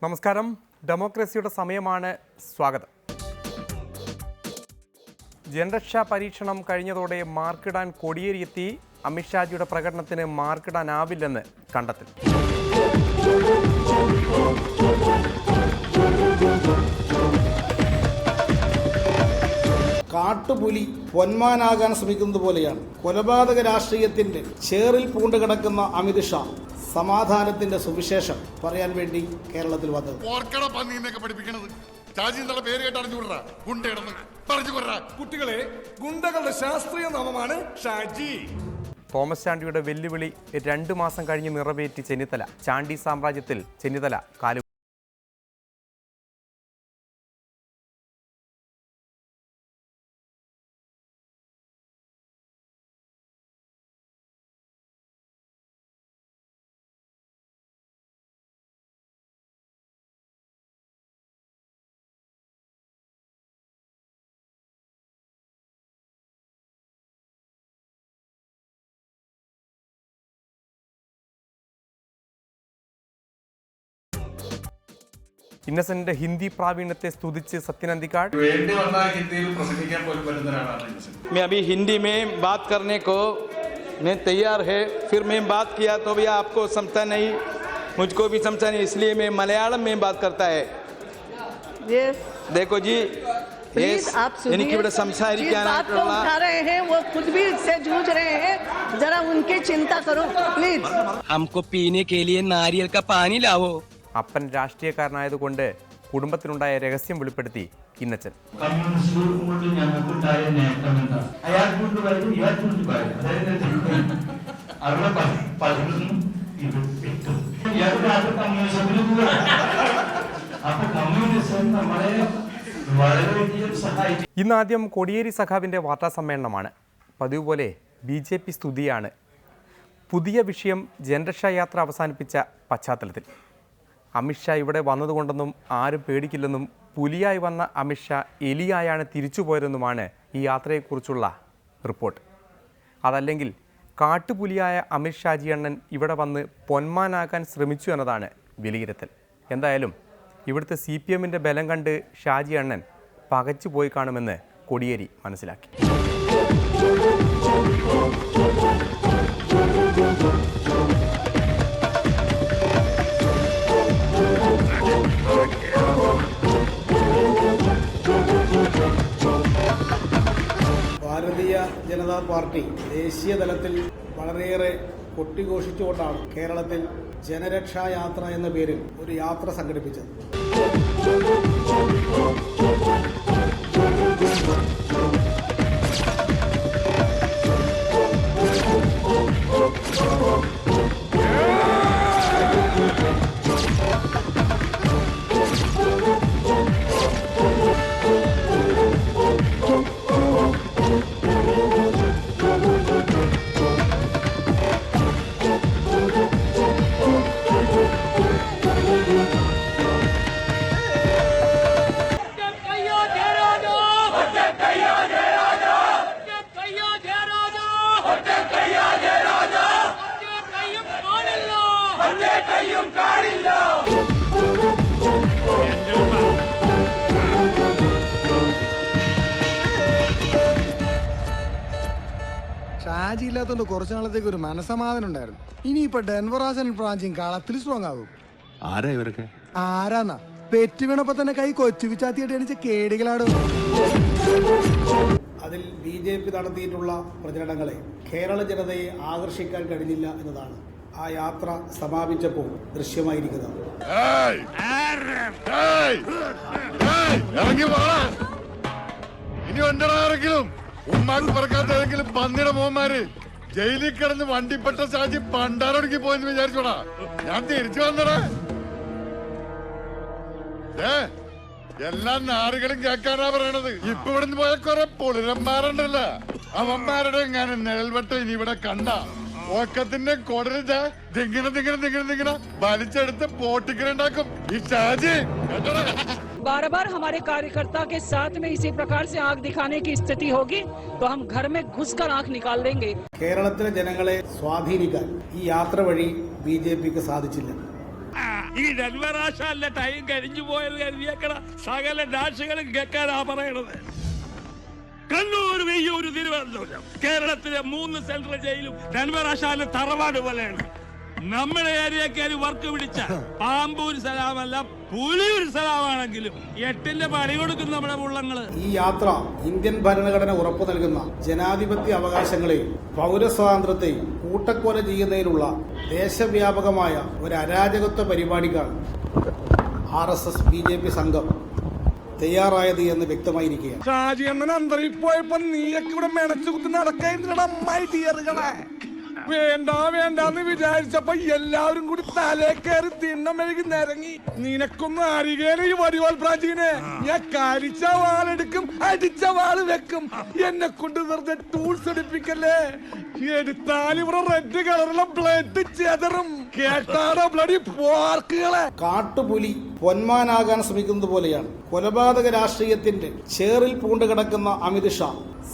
നമസ്കാരം. ഡെമോക്രസിയുടെ സമയമാണ്. സ്വാഗതം. ജനരക്ഷാ പരീക്ഷണം കഴിഞ്ഞതോടെ മാർക്കിടാൻ കോടിയേരിയെത്തി. അമിത്ഷാജിയുടെ പ്രകടനത്തിന് മാർക്കിടാനാവില്ലെന്ന് കണ്ടെത്തൽ. കാട്ടുപുലി പൊന്മാനാകാൻ ശ്രമിക്കുന്നത് പോലെയാണ് കൊലപാതക രാഷ്ട്രീയത്തിന്റെ ചേറിൽ പൂണ്ട് കിടക്കുന്ന അമിത് ഷാ സമാധാനത്തിന്റെ സുവിശേഷം പറയാൻ വേണ്ടി കേരളത്തിൽ വന്നത്. കുട്ടികളെ, ഗുണ്ടകളുടെ ശാസ്ത്രീയ നാമമാണ് ഷാജി. തോമസ് ചാണ്ടിയുടെ വെല്ലുവിളി 2 മാസം കഴിഞ്ഞ് നിറവേറ്റി ചെന്നിത്തല. ചാണ്ടി സാമ്രാജ്യത്തിൽ ചെന്നിത്തല കാലു. ഇന്നസെന്റ് ഹിന്ദി പ്രാവീണ്യത്തെ സ്തുതിച്ച് സത്യൻ അന്തിക്കാട്. मैं अभी हिंदी में बात करने को मैं तैयार है, फिर मैं बात किया तो भी आपको समझता नहीं, मुझको भी समझा नहीं, इसलिए मैं मलयालम में बात करता है. देखो जी, എനിക്ക് ഇവിടെ സംസാരിക്കാനായിട്ടുള്ള रहे हैं वो खुद भी इससे जूझ रहे हैं, जरा उनकी चिंता करो प्लीज. हमको पीने के लिए नारियल का पानी लाओ. അപ്പൻ രാഷ്ട്രീയക്കാരനായതുകൊണ്ട് കുടുംബത്തിനുണ്ടായ രഹസ്യം വെളിപ്പെടുത്തി ഇന്നച്ചൻ. ഇന്നാദ്യം കോടിയേരി സഖാവിൻ്റെ വാർത്താ സമ്മേളനമാണ്. പതിവ് പോലെ BJP സ്തുതിയാണ്. പുതിയ വിഷയം ജനരക്ഷാ യാത്ര അവസാനിപ്പിച്ച പശ്ചാത്തലത്തിൽ അമിത്ഷാ ഇവിടെ വന്നതുകൊണ്ടൊന്നും ആരും പേടിക്കില്ലെന്നും പുലിയായി വന്ന അമിത്ഷാ എലിയായാണ് തിരിച്ചുപോയതെന്നുമാണ് ഈ യാത്രയെക്കുറിച്ചുള്ള റിപ്പോർട്ട്. അതല്ലെങ്കിൽ കാട്ടുപുലിയായ അമിത്ഷാജി അണ്ണൻ ഇവിടെ വന്ന് പൊന്മാനാകാൻ ശ്രമിച്ചു എന്നതാണ് വിലയിരുത്തൽ. എന്തായാലും ഇവിടുത്തെ CPMൻ്റെ ബലം കണ്ട് ഷാജി അണ്ണൻ പകച്ചു പോയി കാണുമെന്ന് കോടിയേരി മനസ്സിലാക്കി. ഭാരതീയ ജനതാ പാർട്ടി ദേശീയ തലത്തിൽ വളരെയേറെ കൊട്ടിഘോഷിച്ചുകൊണ്ടാണ് കേരളത്തിൽ ജനരക്ഷാ യാത്ര എന്ന പേരിൽ ഒരു യാത്ര സംഘടിപ്പിച്ചത്. ഷാജി ഇല്ലാത്തോണ്ട് കുറച്ചു നാളത്തേക്ക് ഒരു മനസമാധാനം ഉണ്ടായിരുന്നു. ഇനിയിപ്പൊ ഡെൻവറാസൻ ബ്രാഞ്ചും കളത്തിൽ സ്ട്രോങ് ആകും. ആരാ ഇവരൊക്കെ? ആരാന്നാ പെറ്റ് വീണപ്പോ തന്നെ കൈ കൊച്ചു വിച്ചാത്തിയായിട്ട് എണിച്ച കേടികളാടും. അതിൽ BJP നടത്തിയിട്ടുള്ള പ്രചരണങ്ങളെ കേരള ജനതയെ ആകർഷിക്കാൻ കഴിഞ്ഞില്ല എന്നതാണ് ആ യാത്ര സമാപിച്ചപ്പോൾ ദൃശ്യമായിരിക്കുന്നത്. ഉമ്മാക്ക് പറക്കാത്ത പന്നിയുടെ മോന്മാര് ജയിലിൽ കിടന്ന് വണ്ടിപ്പെട്ട ഷാജി പണ്ടാരൊടുക്കി പോയെന്ന് വിചാരിച്ചോടാ. ഞാൻ തിരിച്ചു വന്നടാ. എല്ലാ നാറുകളും കേൾക്കാനാ പറയണത്. ഇപ്പൊ ഇവിടുന്ന് പോയ കുറെ പൊളിരന്മാരുണ്ടല്ല, അവന്മാരുടെ എങ്ങനെ നിഴൽവട്ടം ഇനി ഇവിടെ കണ്ട ഓക്കത്തിന്റെ കൊടരുത ദിങ്ങനെ വലിച്ചെടുത്ത് പോട്ടിക്കലുണ്ടാക്കും ഈ ഷാജി. बार बार हमारे कार्यकर्ता के साथ में इसी प्रकार से आंख दिखाने की स्थिति होगी तो हम घर में घुसकर आंख निकाल देंगे. കേരളത്തിലെ ജനങ്ങളെ സ്വാധീനിക്കാൻ ഈ യാത്ര വഴി BJPക്ക് സാധിച്ചില്ല. ഈ ഡെൻവറാശാലിന്റെ ടൈം കഴിഞ്ഞു പോയത് കരുതിയേക്കണ സകല ഡാഷുകളും കേൾക്കാനാ പറയണത്. കണ്ണൂർ, വെയ്യൂർ, തിരുവനന്തപുരം, കേരളത്തിലെ 3 സെൻട്രൽ ജയിലും ഡെൻവറാശാലിന്റെ തറവാട് പോലെയാണ്. നമ്മുടെ ഏരിയക്കാർ വർക്ക് പിടിച്ച പാമ്പൂർ സലാമല്ല പുലിയൂർ സലാമാണെങ്കിലും 8ന്റെ പണി കൊടുക്കും നമ്മുടെ പുള്ളങ്ങള്. ഈ യാത്ര ഇന്ത്യൻ ഭരണഘടന ഉറപ്പു നൽകുന്ന ജനാധിപത്യ അവകാശങ്ങളെയും പൗരസ്വാതന്ത്ര്യത്തെയും കൂട്ടക്കൊല ചെയ്യുന്നതിനുള്ള ദേശവ്യാപകമായ ഒരു അരാജകത്വ പരിപാടിക്കാണ് RSS BJP സംഘം തയ്യാറായത് എന്ന് വ്യക്തമായിരിക്കുകയാണ്. ഷാജി അണ്ണൻ അന്തരീക്ഷ പോയപ്പോ നീയൊക്കെ ഇവിടെ മെനച്ചു കുത്തി നടക്കായിരുന്നടാ മൈഡിയറുകളെ. വേണ്ടാന്ന് വിചാരിച്ചപ്പോ എല്ലാവരും കൂടി തലേ കയറി തിണ്ണം മെഴുകി നിരങ്ങി. നിനക്കൊന്നും അറിയേനെ ഈ വടിവാൾ പ്രാചീനെ. ഞാൻ കരിച്ച വാളെടുക്കും, അടിച്ച വാള് വെക്കും. എന്നെ കൊണ്ട് വെറുതെ ടൂൾസ് എടുപ്പിക്കല്ലേ. എടുത്താൽ ഇവിടെ റെഡ് കളറുള്ള ബ്ലഡ് ചെതറും. കേട്ടാടോ ബ്ലഡി പോർക്കുകളെ. കാട്ടുപുലി പൊന്മാനാകാൻ ശ്രമിക്കുന്നത് പോലെയാണ് കൊലപാതക രാഷ്ട്രീയത്തിന്റെ ചേറിൽ പൂണ്ട് കിടക്കുന്ന അമിത് ഷാ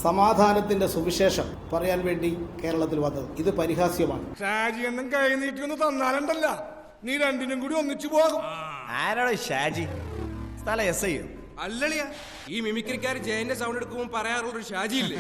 സമാധാനത്തിന്റെ സുവിശേഷം പറയാൻ വേണ്ടി കേരളത്തിൽ വന്നത്. ഇത് പരിഹാസ്യമാണ്. ഷാജി എന്നും കൈ നീട്ടി ഒന്ന് തന്നാലുണ്ടല്ല, നീ രണ്ടിനും കൂടി ഒന്നിച്ചു പോകും. ആരാടോ ഷാജി? സ്ഥല എസ് ഐ അല്ലളിയ ഈ മിമിക്രിക്കാർ ജയന്റെ സൗണ്ട് എടുക്കുമ്പോൾ പറയാറുള്ള ഒരു ഷാജി ഇല്ലേ?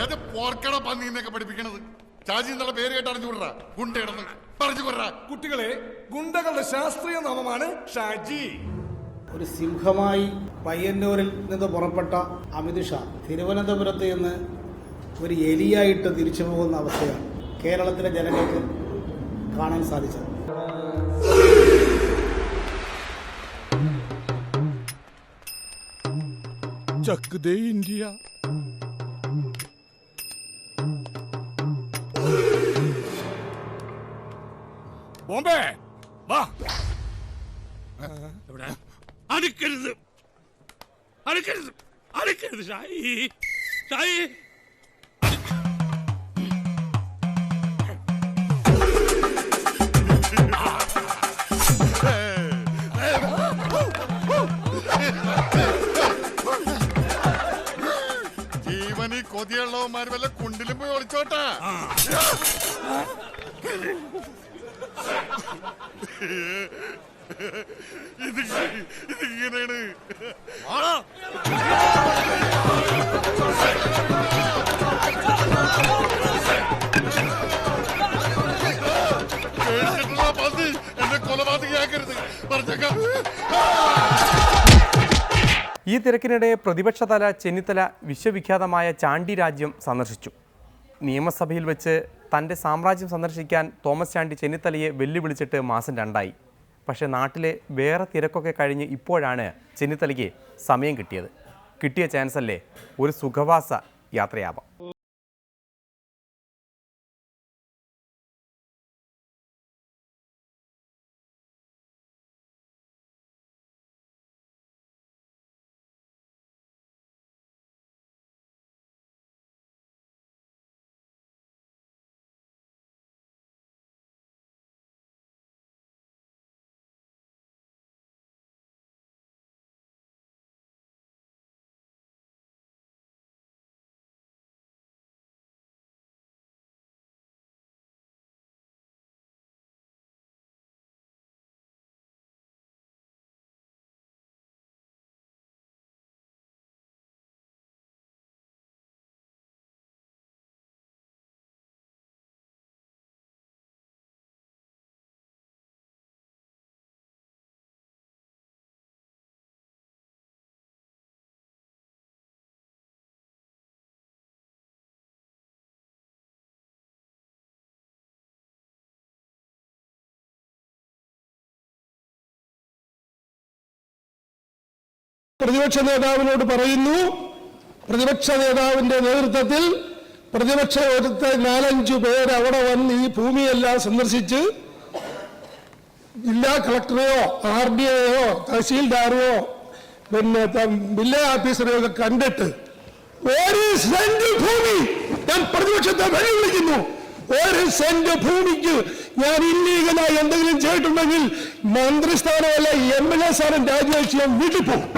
ഏത് പോർക്കട പന്നീന്നൊക്കെ പഠിപ്പിക്കണത്? ഷാജി എന്നുള്ള പേര് കേട്ട് അറിഞ്ഞുവിടറ. ഗുണ്ട കിടന്ന് പറഞ്ഞു കൊറ. കുട്ടികളെ, ഗുണ്ടകളുടെ ശാസ്ത്രീയ നാമമാണ് ഷാജി. ഒരു സിംഹമായി പയ്യന്നൂരിൽ നിന്ന് പുറപ്പെട്ട അമിത് ഷാ തിരുവനന്തപുരത്ത് നിന്ന് ഒരു എലിയായിട്ട് തിരിച്ചു പോകുന്ന അവസ്ഥയാണ് കേരളത്തിലെ ജനങ്ങൾക്ക് കാണാൻ സാധിച്ചത്. ചക്ക് ദേ ഇന്ത്യ. ബോംബെ വാ. അടുക്കരുത്, അടുക്കരുത്, അടുക്കരുത് ഷായി, ഷായി. ജീവനി കൊതിയുള്ളവന്മാര് വല്ല കുണ്ടിലും പോയി ഒളിച്ചോട്ടാ. ഇതിങ്ങനെയാണ്. എന്നെ കൊലപാതകയാക്കരുത് പറഞ്ഞേക്കാം. ഈ തിരക്കിനിടെ പ്രതിപക്ഷതല ചെന്നിത്തല വിശ്വവിഖ്യാതമായ ചാണ്ടി രാജ്യം സന്ദർശിച്ചു. നിയമസഭയിൽ വെച്ച് തൻ്റെ സാമ്രാജ്യം സന്ദർശിക്കാൻ തോമസ് ചാണ്ടി ചെന്നിത്തലയെ വെല്ലുവിളിച്ചിട്ട് മാസം 2ആയി. പക്ഷേ നാട്ടിലെ വേറെ തിരക്കൊക്കെ കഴിഞ്ഞ് ഇപ്പോഴാണ് ചെന്നിത്തലയ്ക്ക് സമയം കിട്ടിയത്. കിട്ടിയ ചാൻസല്ലേ ഒരു സുഖവാസ യാത്രയാവാം. പ്രതിപക്ഷ നേതാവിനോട് പറയുന്നു, പ്രതിപക്ഷ നേതാവിന്റെ നേതൃത്വത്തിൽ പ്രതിപക്ഷ നേതൃത്വത്തെ 4-5 പേര് അവിടെ വന്ന് ഈ ഭൂമിയെല്ലാം സന്ദർശിച്ച് ജില്ലാ കളക്ടറെയോ RDOയോ തഹസീൽദാരെയോ പിന്നെ വില്ലേജ് ഓഫീസറെയോ ഒക്കെ കണ്ടിട്ട് 1 സെന്റ് ഭൂമി ഞാൻ പ്രതിപക്ഷത്തെ വെല്ലുവിളിക്കുന്നു. 1 സെന്റ് ഭൂമിക്ക് ഞാൻ ഇല്ലീഗലായി എന്തെങ്കിലും ചെയ്തിട്ടുണ്ടെങ്കിൽ മന്ത്രിസ്ഥാനമല്ല MLA സ്ഥാനം രാജിവെച്ച് ഞാൻ വീട്ടിൽ പോകും.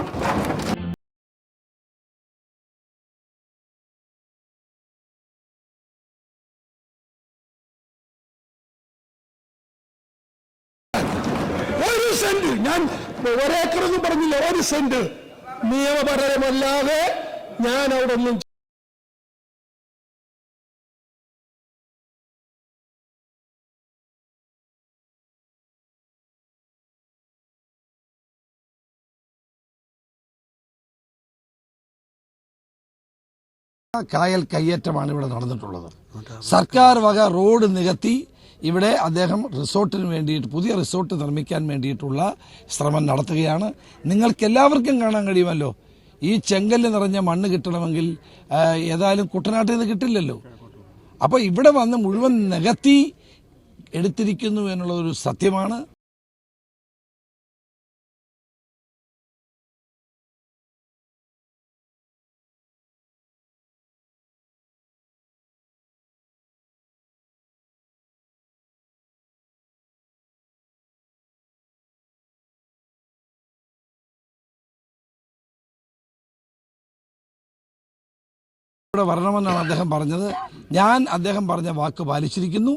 1 സെന്റ് നിയമപരമല്ലാതെ ഞാൻ അവിടെ ഒന്നും കായൽ കയ്യേറ്റമാണ് ഇവിടെ നടന്നിട്ടുള്ളത്. സർക്കാർ വക റോഡ് നികത്തി ഇവിടെ അദ്ദേഹം റിസോർട്ടിന് വേണ്ടിയിട്ട് പുതിയ റിസോർട്ട് നിർമ്മിക്കാൻ വേണ്ടിയിട്ടുള്ള ശ്രമം നടത്തുകയാണ്. നിങ്ങൾക്ക് എല്ലാവർക്കും കാണാൻ കഴിയുമല്ലോ, ഈ ചെങ്കല്ല് നിറഞ്ഞ മണ്ണ് കിട്ടണമെങ്കിൽ ഏതായാലും കുട്ടനാട്ടിൽ നിന്ന് കിട്ടില്ലല്ലോ. അപ്പോൾ ഇവിടെ വന്ന് മുഴുവൻ നികത്തി എടുത്തിരിക്കുന്നു എന്നുള്ളതൊരു സത്യമാണ്. ഇവിടെ വരണമെന്നാണ് അദ്ദേഹം പറഞ്ഞത്. അദ്ദേഹം പറഞ്ഞ വാക്ക് പാലിച്ചിരിക്കുന്നു.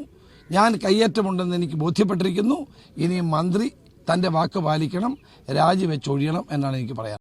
ഞാൻ കയ്യേറ്റമുണ്ടെന്ന് എനിക്ക് ബോധ്യപ്പെട്ടിരിക്കുന്നു. ഇനി മന്ത്രി തൻ്റെ വാക്ക് പാലിക്കണം, രാജിവെച്ചൊഴിയണം എന്നാണ് എനിക്ക് പറയാൻ.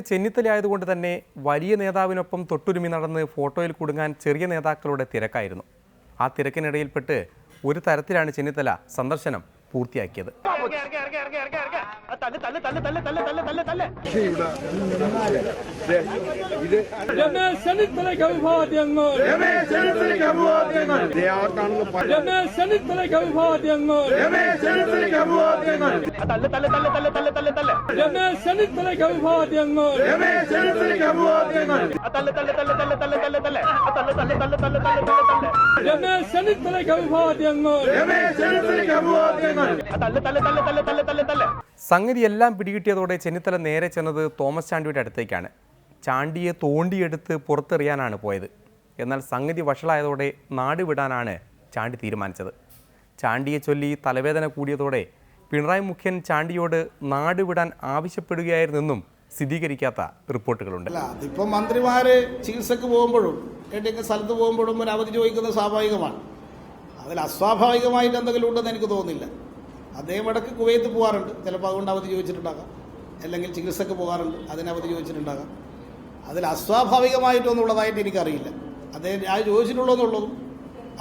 ചെന്നിത്തല ആയതുകൊണ്ട് തന്നെ വലിയ നേതാവിനൊപ്പം തൊട്ടുരുമി നടന്ന് ഫോട്ടോയിൽ കുടുങ്ങാൻ ചെറിയ നേതാക്കളുടെ തിരക്കായിരുന്നു. ആ തിരക്കിനിടയിൽപ്പെട്ട് ഒരു തരത്തിലാണ് ചെന്നിത്തല സന്ദർശനം പൂർത്തിയാക്കിയത്. സംഗതി എല്ലാം പിടികിട്ടിയതോടെ ചെന്നിത്തല നേരെ ചെന്നത് തോമസ് ചാണ്ടിയുടെ അടുത്തേക്കാണ്. ചാണ്ടിയെ തോണ്ടിയെടുത്ത് പുറത്തെറിയാനാണ് പോയത്. എന്നാൽ സംഗതി വഷളായതോടെ നാട് വിടാനാണ് ചാണ്ടി തീരുമാനിച്ചത്. ചാണ്ടിയെ ചൊല്ലി തലവേദന കൂടിയതോടെ പിണറായി മുഖ്യൻ ചാണ്ടിയോട് നാട് വിടാൻ ആവശ്യപ്പെടുകയായിരുന്നെന്നും സ്ഥിരീകരിക്കാത്ത റിപ്പോർട്ടുകളുണ്ട്. ഇപ്പം മന്ത്രിമാര് ചികിത്സക്ക് പോകുമ്പോഴും ഏതെങ്കിലും സ്ഥലത്ത് പോകുമ്പോഴും ഒരു അവധി ചോദിക്കുന്നത് സ്വാഭാവികമാണ്. അതിൽ അസ്വാഭാവികമായിട്ട് എന്തെങ്കിലും ഉണ്ടെന്ന് എനിക്ക് തോന്നുന്നില്ല. അദ്ദേഹം ഇടയ്ക്ക് കുവൈത്ത് പോകാറുണ്ട്, ചിലപ്പോൾ അതുകൊണ്ട് അവധി ചോദിച്ചിട്ടുണ്ടാകാം. അല്ലെങ്കിൽ ചികിത്സക്ക് പോകാറുണ്ട്, അതിന് അവധി ചോദിച്ചിട്ടുണ്ടാകാം. അതിൽ അസ്വാഭാവികമായിട്ടൊന്നുള്ളതായിട്ട് എനിക്കറിയില്ല. അദ്ദേഹം ഞാൻ ചോദിച്ചിട്ടുള്ളൂ എന്നുള്ളതും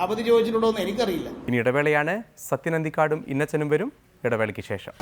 അവധി ചോദിച്ചിട്ടുണ്ടോ എന്ന് എനിക്കറിയില്ല. ഇനി ഇടവേളയാണ്. സത്യനന്ദിക്കാടും ഇന്നച്ചനും വരും. ഇടവേളയ്ക്ക് ശേഷം